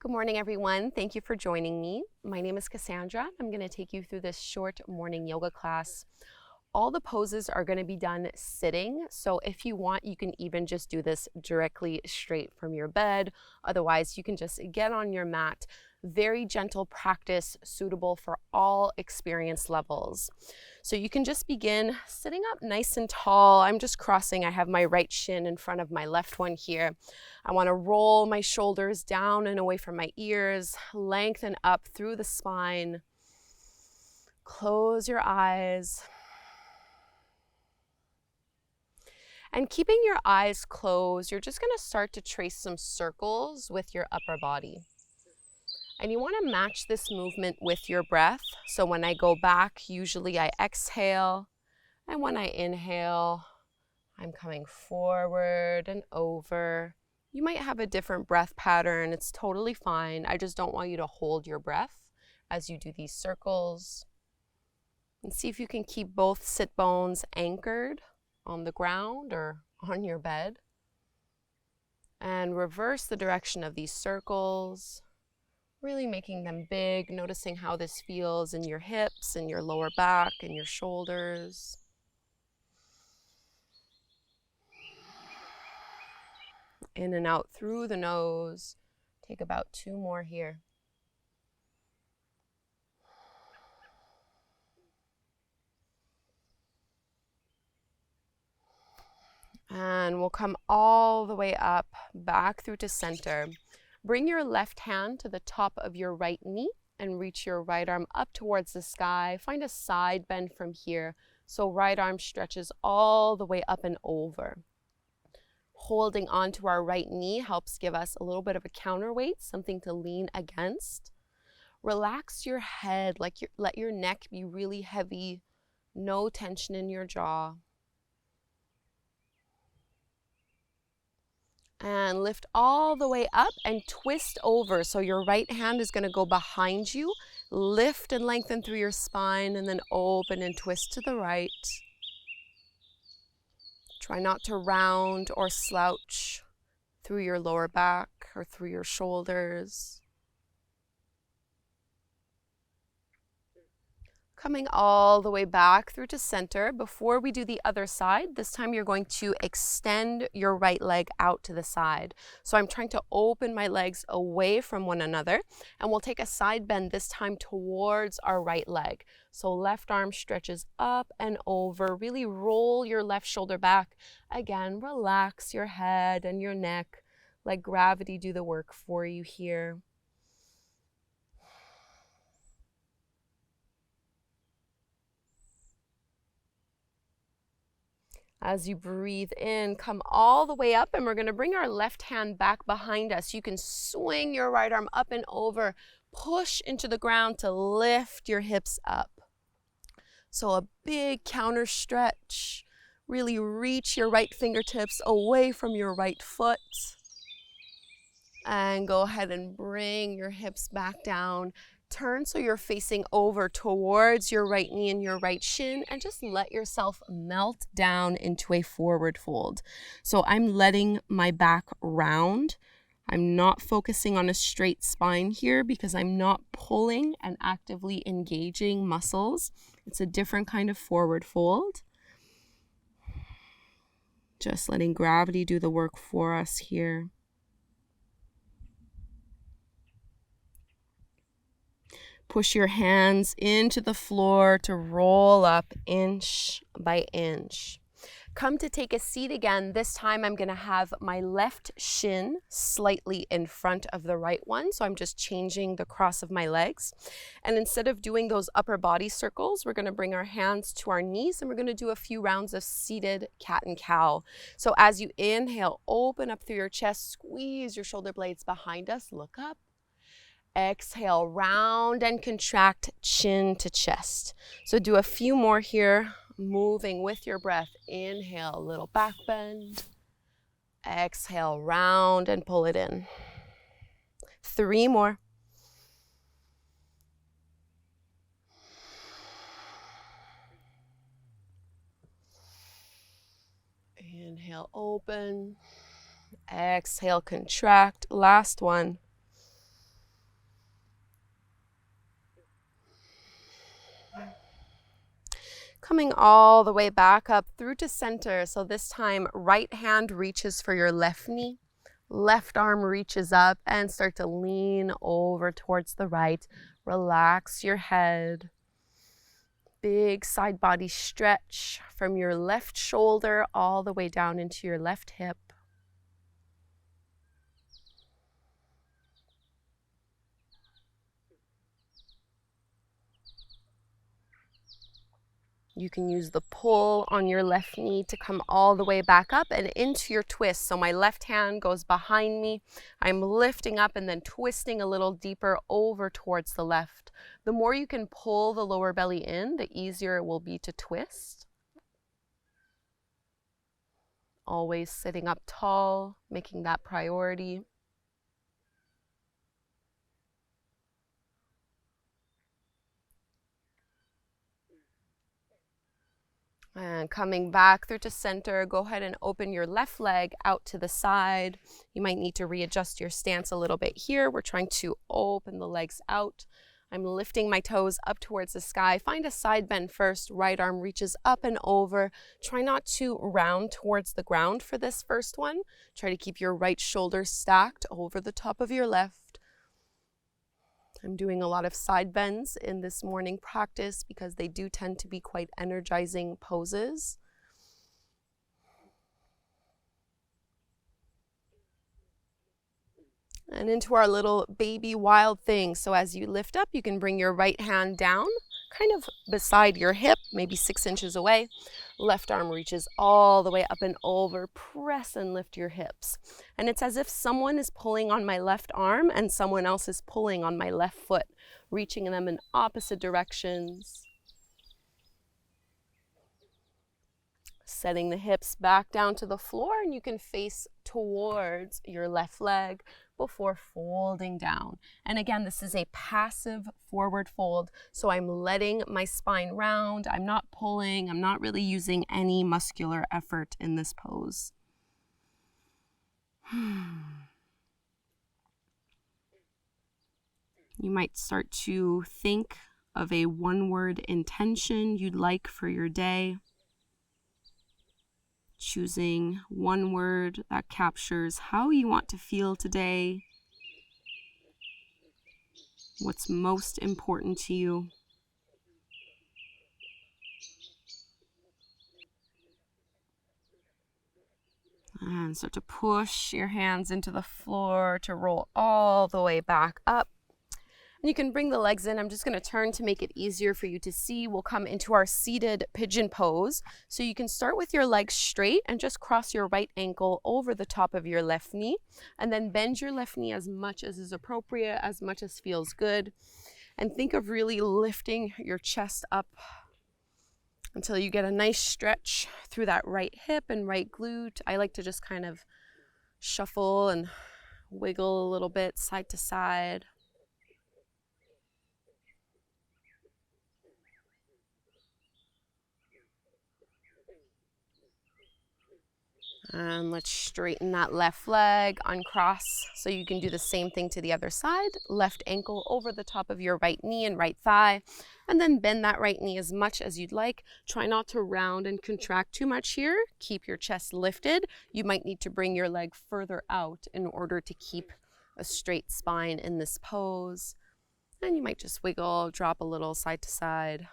Good morning, everyone. Thank you for joining me. My name is Kassandra. I'm going to take you through this short morning yoga class. All the poses are going to be done sitting, so if you want, you can even just do this directly straight from your bed. Otherwise, you can just get on your mat. Very gentle practice, suitable for all experience levels. So you can just begin sitting up nice and tall. I'm just crossing. I have my right shin in front of my left one here. I want to roll my shoulders down and away from my ears, lengthen up through the spine. Close your eyes. And keeping your eyes closed, you're just going to start to trace some circles with your upper body. And you want to match this movement with your breath. So when I go back, usually I exhale. And when I inhale, I'm coming forward and over. You might have a different breath pattern. It's totally fine. I just don't want you to hold your breath as you do these circles. And see if you can keep both sit bones anchored on the ground or on your bed. And reverse the direction of these circles, really making them big, noticing how this feels in your hips and your lower back and your shoulders. In and out through the nose. Take about 2 more here. And we'll come all the way up, back through to center. Bring your left hand to the top of your right knee and reach your right arm up towards the sky. Find a side bend from here. So right arm stretches all the way up and over. Holding onto our right knee helps give us a little bit of a counterweight, something to lean against. Relax your head, let your neck be really heavy, no tension in your jaw. And lift all the way up and twist over. So your right hand is going to go behind you. Lift and lengthen through your spine and then open and twist to the right. Try not to round or slouch through your lower back or through your shoulders. Coming all the way back through to center. Before we do the other side, this time you're going to extend your right leg out to the side. So I'm trying to open my legs away from one another, and we'll take a side bend this time towards our right leg. So left arm stretches up and over. Really roll your left shoulder back. Again, relax your head and your neck. Let gravity do the work for you here. As you breathe in, come all the way up, and we're going to bring our left hand back behind us. You can swing your right arm up and over, push into the ground to lift your hips up. So a big counter stretch. Really reach your right fingertips away from your right foot. And go ahead and bring your hips back down. Turn so you're facing over towards your right knee and your right shin, and just let yourself melt down into a forward fold. So I'm letting my back round. I'm not focusing on a straight spine here because I'm not pulling and actively engaging muscles. It's a different kind of forward fold. Just letting gravity do the work for us here. Push your hands into the floor to roll up inch by inch. Come to take a seat again. This time I'm going to have my left shin slightly in front of the right one. So I'm just changing the cross of my legs. And instead of doing those upper body circles, we're going to bring our hands to our knees and we're going to do a few rounds of seated cat and cow. So as you inhale, open up through your chest, squeeze your shoulder blades behind us, look up. Exhale, round and contract chin to chest. So do a few more here, moving with your breath. Inhale, little back bend. Exhale, round and pull it in. 3 more. Inhale, open. Exhale, contract. Last one. Coming all the way back up through to center. So this time, right hand reaches for your left knee. Left arm reaches up and start to lean over towards the right. Relax your head. Big side body stretch from your left shoulder all the way down into your left hip. You can use the pull on your left knee to come all the way back up and into your twist. So my left hand goes behind me. I'm lifting up and then twisting a little deeper over towards the left. The more you can pull the lower belly in, the easier it will be to twist. Always sitting up tall, making that priority. And coming back through to center, go ahead and open your left leg out to the side. You might need to readjust your stance a little bit here. We're trying to open the legs out. I'm lifting my toes up towards the sky. Find a side bend first. Right arm reaches up and over. Try not to round towards the ground for this first one. Try to keep your right shoulder stacked over the top of your left. I'm doing a lot of side bends in this morning practice because they do tend to be quite energizing poses. And into our little baby wild thing. So as you lift up, you can bring your right hand down, kind of beside your hip, maybe 6 inches away. Left arm reaches all the way up and over. Press and lift your hips. And it's as if someone is pulling on my left arm and someone else is pulling on my left foot, reaching them in opposite directions. Setting the hips back down to the floor, and you can face towards your left leg before folding down. And again, this is a passive forward fold, so I'm letting my spine round. I'm not pulling. I'm not really using any muscular effort in this pose. You might start to think of a one-word intention you'd like for your day. Choosing one word that captures how you want to feel today, what's most important to you. And start to push your hands into the floor to roll all the way back up. And you can bring the legs in. I'm just going to turn to make it easier for you to see. We'll come into our seated pigeon pose. So you can start with your legs straight and just cross your right ankle over the top of your left knee. And then bend your left knee as much as is appropriate, as much as feels good. And think of really lifting your chest up until you get a nice stretch through that right hip and right glute. I like to just kind of shuffle and wiggle a little bit side to side. And let's straighten that left leg, uncross, so you can do the same thing to the other side. Left ankle over the top of your right knee and right thigh, and then bend that right knee as much as you'd like. Try not to round and contract too much here. Keep your chest lifted. You might need to bring your leg further out in order to keep a straight spine in this pose. And you might just wiggle, drop a little side to side.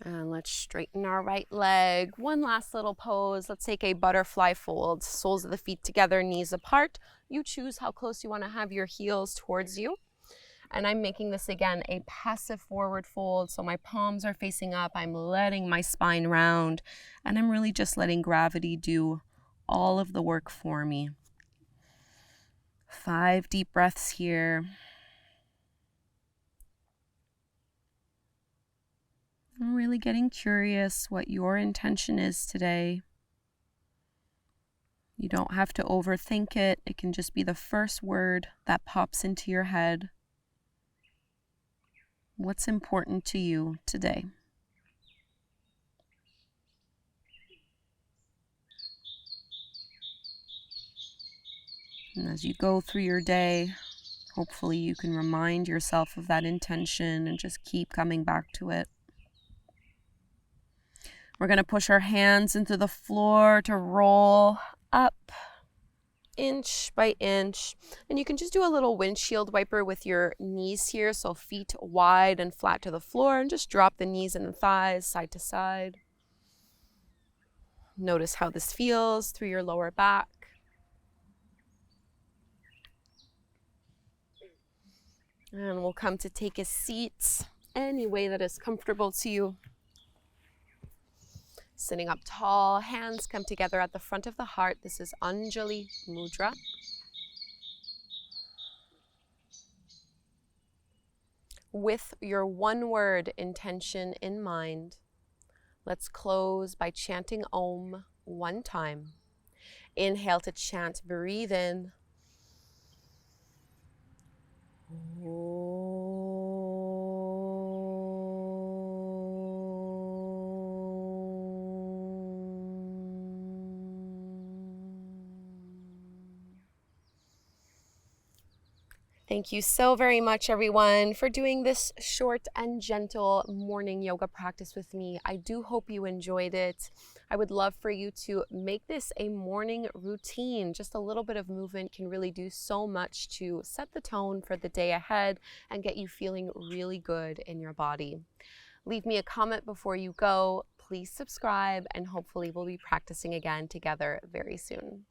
And let's straighten our right leg. One last little pose. Let's take a butterfly fold. Soles of the feet together, knees apart. You choose how close you want to have your heels towards you. And I'm making this, again, a passive forward fold. So my palms are facing up. I'm letting my spine round. And I'm really just letting gravity do all of the work for me. 5 deep breaths here. I'm really getting curious what your intention is today. You don't have to overthink it. It can just be the first word that pops into your head. What's important to you today? And as you go through your day, hopefully you can remind yourself of that intention and just keep coming back to it. We're going to push our hands into the floor to roll up inch by inch. And you can just do a little windshield wiper with your knees here, so feet wide and flat to the floor, and just drop the knees and the thighs side to side. Notice how this feels through your lower back. And we'll come to take a seat any way that is comfortable to you. Sitting up tall, hands come together at the front of the heart. This is Anjali Mudra. With your one-word intention in mind, let's close by chanting Om one time. Inhale to chant, breathe in. Thank you so very much, everyone, for doing this short and gentle morning yoga practice with me. I do hope you enjoyed it. I would love for you to make this a morning routine. Just a little bit of movement can really do so much to set the tone for the day ahead and get you feeling really good in your body. Leave me a comment before you go. Please subscribe, and hopefully we'll be practicing again together very soon.